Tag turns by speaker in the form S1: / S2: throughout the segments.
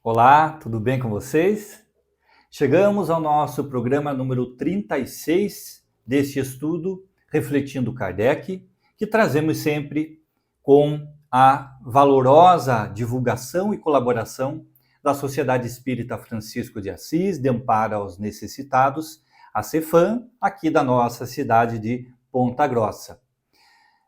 S1: Olá, tudo bem com vocês? Chegamos ao nosso programa número 36 deste estudo, Refletindo Kardec, que trazemos sempre com a valorosa divulgação e colaboração da Sociedade Espírita Francisco de Assis, de Amparo aos Necessitados, a CEFAM, aqui da nossa cidade de Ponta Grossa.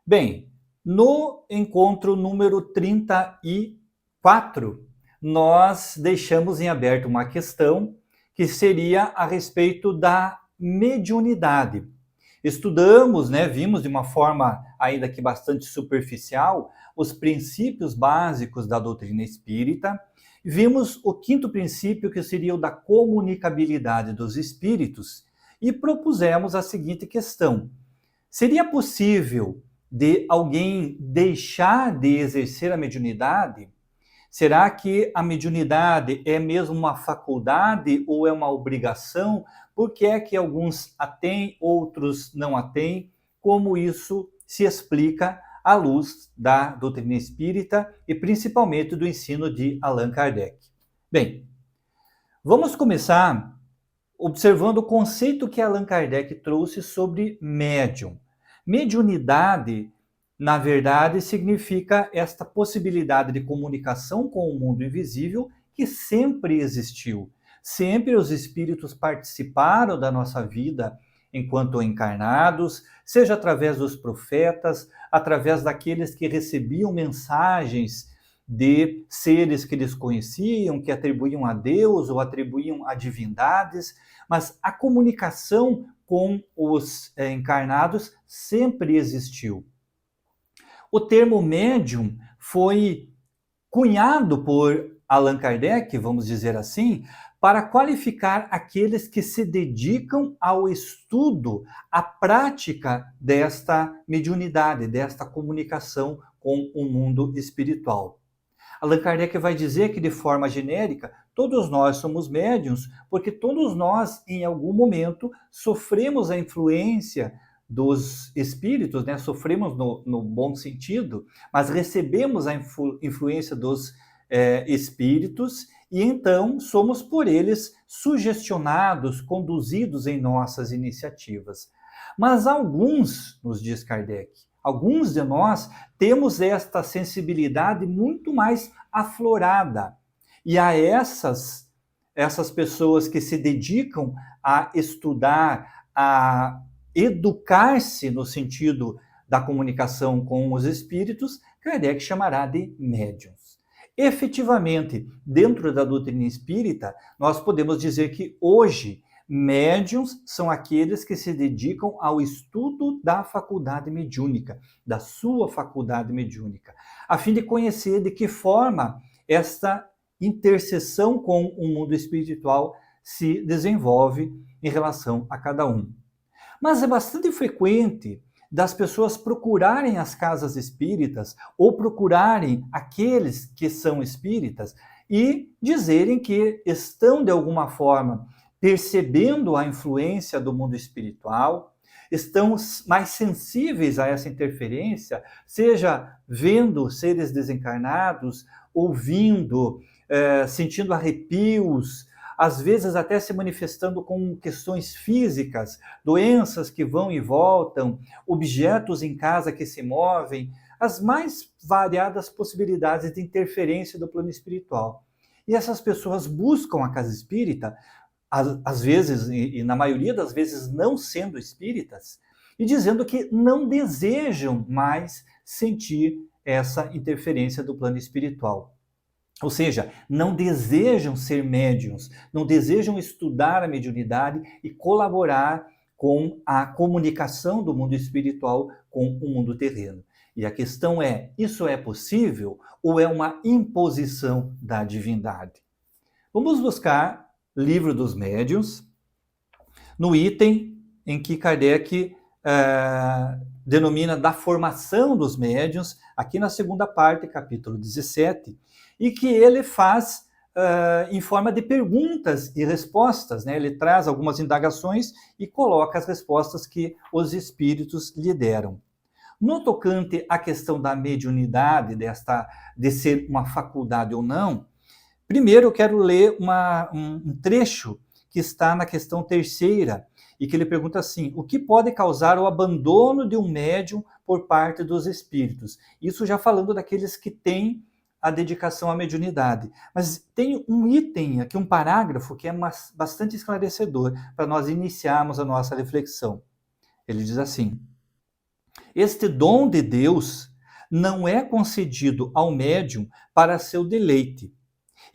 S1: Bem, no encontro número 34, nós deixamos em aberto uma questão que seria a respeito da mediunidade. Estudamos, vimos de uma forma ainda que bastante superficial os princípios básicos da doutrina espírita. Vimos o quinto princípio, que seria o da comunicabilidade dos espíritos, e propusemos a seguinte questão: seria possível de alguém deixar de exercer a mediunidade? Será que a mediunidade é mesmo uma faculdade ou é uma obrigação? Por que é que alguns a têm, outros não a têm? Como isso se explica à luz da doutrina espírita e principalmente do ensino de Allan Kardec? Bem, vamos começar observando o conceito que Allan Kardec trouxe sobre médium. Mediunidade, na verdade, significa esta possibilidade de comunicação com o mundo invisível que sempre existiu. Sempre os espíritos participaram da nossa vida enquanto encarnados, seja através dos profetas, através daqueles que recebiam mensagens de seres que eles conheciam, que atribuíam a Deus ou atribuíam a divindades, mas a comunicação com os encarnados sempre existiu. O termo médium foi cunhado por Allan Kardec, vamos dizer assim, para qualificar aqueles que se dedicam ao estudo, à prática desta mediunidade, desta comunicação com o mundo espiritual. Allan Kardec vai dizer que, de forma genérica, todos nós somos médiuns, porque todos nós, em algum momento, sofremos a influência dos espíritos, sofremos no bom sentido, mas recebemos a influência dos espíritos e então somos por eles sugestionados, conduzidos em nossas iniciativas. Mas alguns, nos diz Kardec, alguns de nós temos esta sensibilidade muito mais aflorada. E a essas pessoas que se dedicam a estudar, a educar-se no sentido da comunicação com os espíritos, Kardec chamará de médiuns. Efetivamente, dentro da doutrina espírita, nós podemos dizer que hoje médiuns são aqueles que se dedicam ao estudo da faculdade mediúnica, da sua faculdade mediúnica, a fim de conhecer de que forma esta interseção com o mundo espiritual se desenvolve em relação a cada um. Mas é bastante frequente das pessoas procurarem as casas espíritas ou procurarem aqueles que são espíritas e dizerem que estão, de alguma forma, percebendo a influência do mundo espiritual, estão mais sensíveis a essa interferência, seja vendo seres desencarnados, ouvindo, sentindo arrepios, às vezes até se manifestando com questões físicas, doenças que vão e voltam, objetos em casa que se movem, as mais variadas possibilidades de interferência do plano espiritual. E essas pessoas buscam a casa espírita, às vezes, e na maioria das vezes não sendo espíritas, e dizendo que não desejam mais sentir essa interferência do plano espiritual. Ou seja, não desejam ser médiuns, não desejam estudar a mediunidade e colaborar com a comunicação do mundo espiritual com o mundo terreno. E a questão é, isso é possível ou é uma imposição da divindade? Vamos buscar Livro dos Médiuns, no item em que Kardec denomina da formação dos médiuns, aqui na segunda parte, capítulo 17, e que ele faz em forma de perguntas e respostas, Ele traz algumas indagações e coloca as respostas que os espíritos lhe deram. No tocante à questão da mediunidade, de ser uma faculdade ou não, Primeiro, eu quero ler um trecho que está na questão terceira, e que ele pergunta assim: o que pode causar o abandono de um médium por parte dos espíritos? Isso já falando daqueles que têm a dedicação à mediunidade. Mas tem um item aqui, um parágrafo, que é bastante esclarecedor para nós iniciarmos a nossa reflexão. Ele diz assim: este dom de Deus não é concedido ao médium para seu deleite,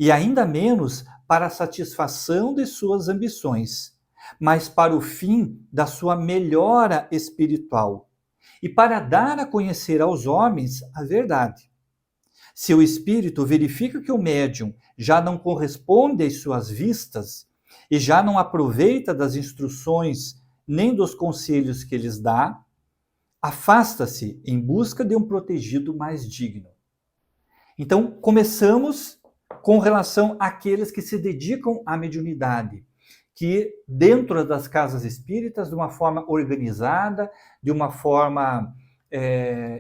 S1: e ainda menos para a satisfação de suas ambições, mas para o fim da sua melhora espiritual e para dar a conhecer aos homens a verdade. Se o espírito verifica que o médium já não corresponde às suas vistas e já não aproveita das instruções nem dos conselhos que lhes dá, afasta-se em busca de um protegido mais digno. Então, começamos com relação àqueles que se dedicam à mediunidade, que dentro das casas espíritas, de uma forma organizada, de uma forma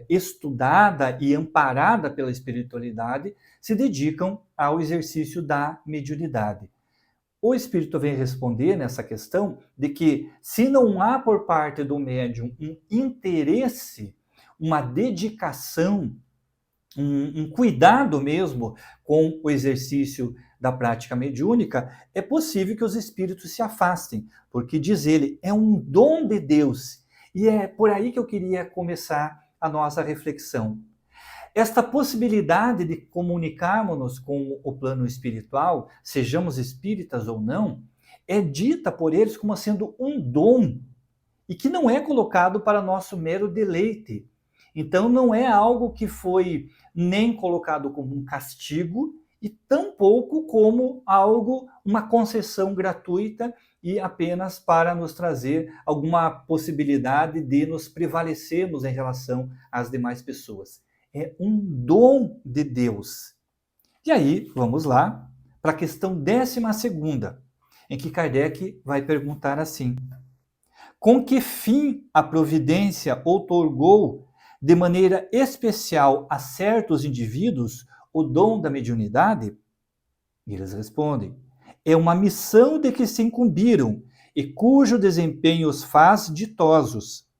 S1: estudada e amparada pela espiritualidade, se dedicam ao exercício da mediunidade. O espírito vem responder nessa questão de que, se não há por parte do médium um interesse, uma dedicação, um cuidado mesmo com o exercício da prática mediúnica, é possível que os espíritos se afastem, porque, diz ele, é um dom de Deus. E é por aí que eu queria começar a nossa reflexão. Esta possibilidade de comunicarmos-nos com o plano espiritual, sejamos espíritas ou não, é dita por eles como sendo um dom e que não é colocado para nosso mero deleite. Então, não é algo que foi nem colocado como um castigo e tampouco como algo, uma concessão gratuita e apenas para nos trazer alguma possibilidade de nos prevalecermos em relação às demais pessoas. É um dom de Deus. E aí, vamos lá para a questão 12ª, em que Kardec vai perguntar assim: com que fim a providência outorgou de maneira especial a certos indivíduos o dom da mediunidade? E eles respondem: é uma missão de que se incumbiram e cujo desempenho os faz ditosos.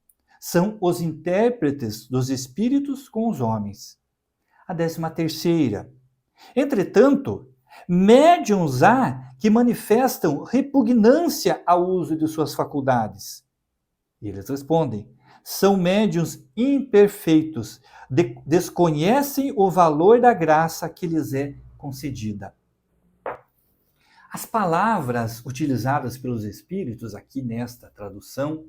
S1: São os intérpretes dos espíritos com os homens. A 13ª. Entretanto, médiuns há que manifestam repugnância ao uso de suas faculdades. E eles respondem: são médiuns imperfeitos, desconhecem o valor da graça que lhes é concedida. As palavras utilizadas pelos espíritos aqui nesta tradução,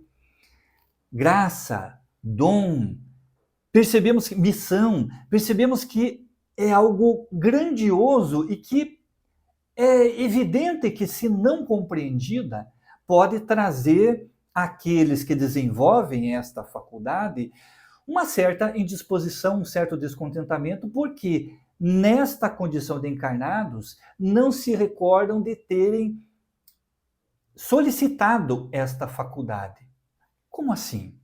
S1: graça, dom, percebemos que missão, percebemos que é algo grandioso e que é evidente que, se não compreendida, pode trazer àqueles que desenvolvem esta faculdade uma certa indisposição, um certo descontentamento, porque nesta condição de encarnados não se recordam de terem solicitado esta faculdade. Como assim?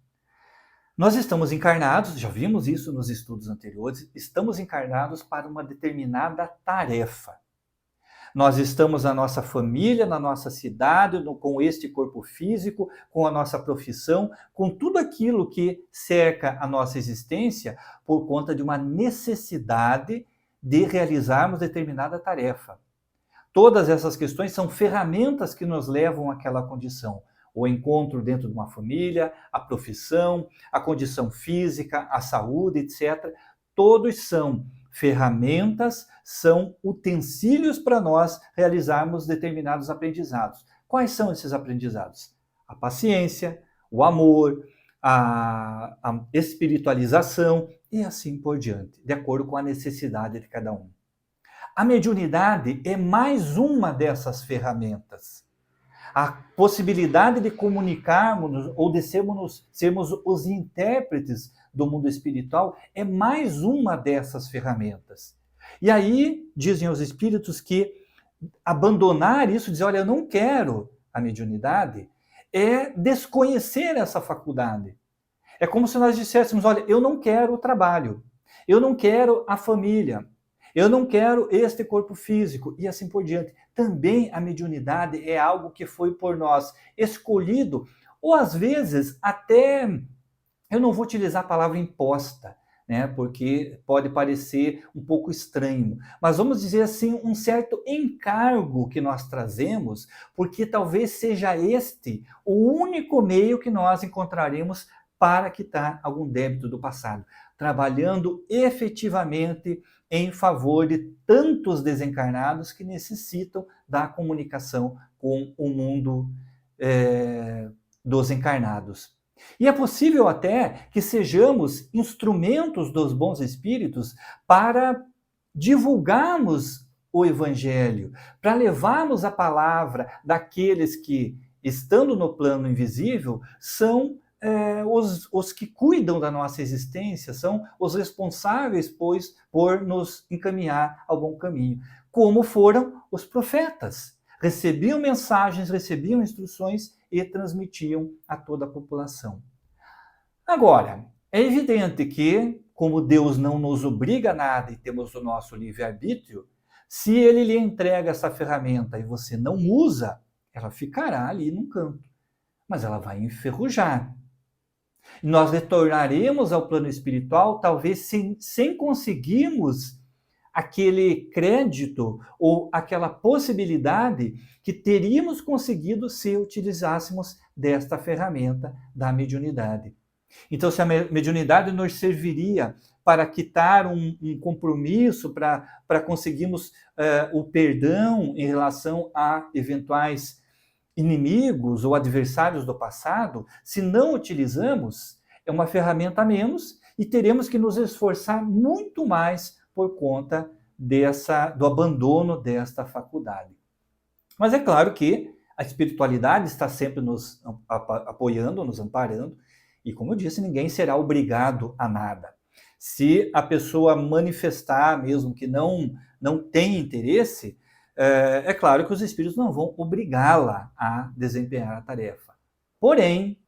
S1: Nós estamos encarnados, já vimos isso nos estudos anteriores, estamos encarnados para uma determinada tarefa. Nós estamos na nossa família, na nossa cidade, com este corpo físico, com a nossa profissão, com tudo aquilo que cerca a nossa existência por conta de uma necessidade de realizarmos determinada tarefa. Todas essas questões são ferramentas que nos levam àquela condição. O encontro dentro de uma família, a profissão, a condição física, a saúde, etc. Todos são ferramentas, são utensílios para nós realizarmos determinados aprendizados. Quais são esses aprendizados? A paciência, o amor, a espiritualização e assim por diante, de acordo com a necessidade de cada um. A mediunidade é mais uma dessas ferramentas. A possibilidade de comunicarmos ou de sermos os intérpretes do mundo espiritual é mais uma dessas ferramentas. E aí, dizem os espíritos que abandonar isso, dizer, olha, eu não quero a mediunidade, é desconhecer essa faculdade. É como se nós disséssemos, olha, eu não quero o trabalho, eu não quero a família, Eu não quero este corpo físico e assim por diante. Também a mediunidade é algo que foi por nós escolhido, ou às vezes até, eu não vou utilizar a palavra imposta, né, porque pode parecer um pouco estranho, mas vamos dizer assim, um certo encargo que nós trazemos, porque talvez seja este o único meio que nós encontraremos para quitar algum débito do passado, trabalhando efetivamente em favor de tantos desencarnados que necessitam da comunicação com o mundo dos encarnados. E é possível até que sejamos instrumentos dos bons espíritos para divulgarmos o Evangelho, para levarmos a palavra daqueles que, estando no plano invisível, são os que cuidam da nossa existência, são os responsáveis, pois, por nos encaminhar ao bom caminho, como foram os profetas. Recebiam mensagens, recebiam instruções e transmitiam a toda a população. Agora, é evidente que, como Deus não nos obriga a nada e temos o nosso livre-arbítrio, se Ele lhe entrega essa ferramenta e você não usa, ela ficará ali num canto, mas ela vai enferrujar. Nós retornaremos ao plano espiritual, talvez sem conseguirmos aquele crédito ou aquela possibilidade que teríamos conseguido se utilizássemos desta ferramenta da mediunidade. Então, se a mediunidade nos serviria para quitar um compromisso, para conseguirmos o perdão em relação a eventuais inimigos ou adversários do passado, se não utilizamos, é uma ferramenta a menos e teremos que nos esforçar muito mais por conta do abandono desta faculdade. Mas é claro que a espiritualidade está sempre nos apoiando, nos amparando, e como eu disse, ninguém será obrigado a nada. Se a pessoa manifestar mesmo que não tem interesse, é claro que os espíritos não vão obrigá-la a desempenhar a tarefa. Porém,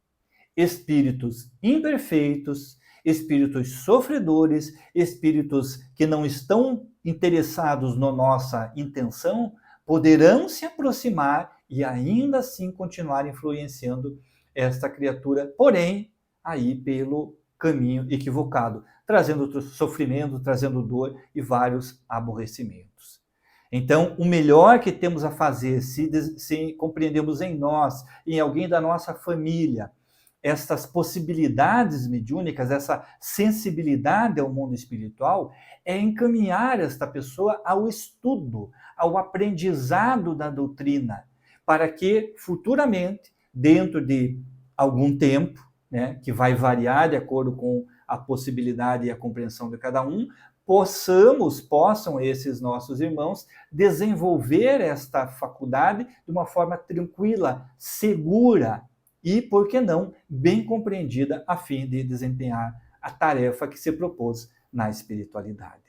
S1: espíritos imperfeitos, espíritos sofredores, espíritos que não estão interessados na nossa intenção, poderão se aproximar e ainda assim continuar influenciando esta criatura, porém, aí pelo caminho equivocado, trazendo sofrimento, trazendo dor e vários aborrecimentos. Então, o melhor que temos a fazer, se compreendemos em nós, em alguém da nossa família, essas possibilidades mediúnicas, essa sensibilidade ao mundo espiritual, é encaminhar esta pessoa ao estudo, ao aprendizado da doutrina, para que futuramente, dentro de algum tempo, né, que vai variar de acordo com a possibilidade e a compreensão de cada um, possam esses nossos irmãos desenvolver esta faculdade de uma forma tranquila, segura e, por que não, bem compreendida, a fim de desempenhar a tarefa que se propôs na espiritualidade.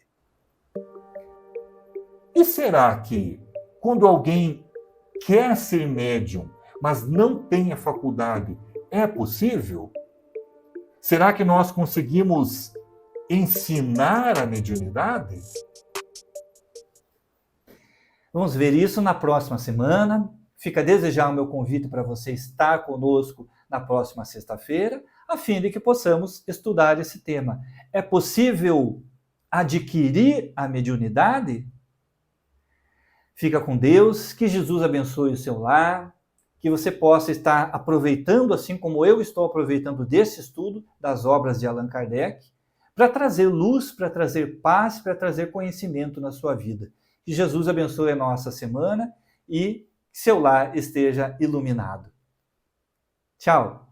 S2: E será que, quando alguém quer ser médium, mas não tem a faculdade, é possível? Será que nós conseguimos ensinar a mediunidade?
S1: Vamos ver isso na próxima semana. Fica a desejar o meu convite para você estar conosco na próxima sexta-feira, a fim de que possamos estudar esse tema. É possível adquirir a mediunidade? Fica com Deus, que Jesus abençoe o seu lar, que você possa estar aproveitando, assim como eu estou aproveitando desse estudo das obras de Allan Kardec, para trazer luz, para trazer paz, para trazer conhecimento na sua vida. Que Jesus abençoe a nossa semana e que seu lar esteja iluminado. Tchau!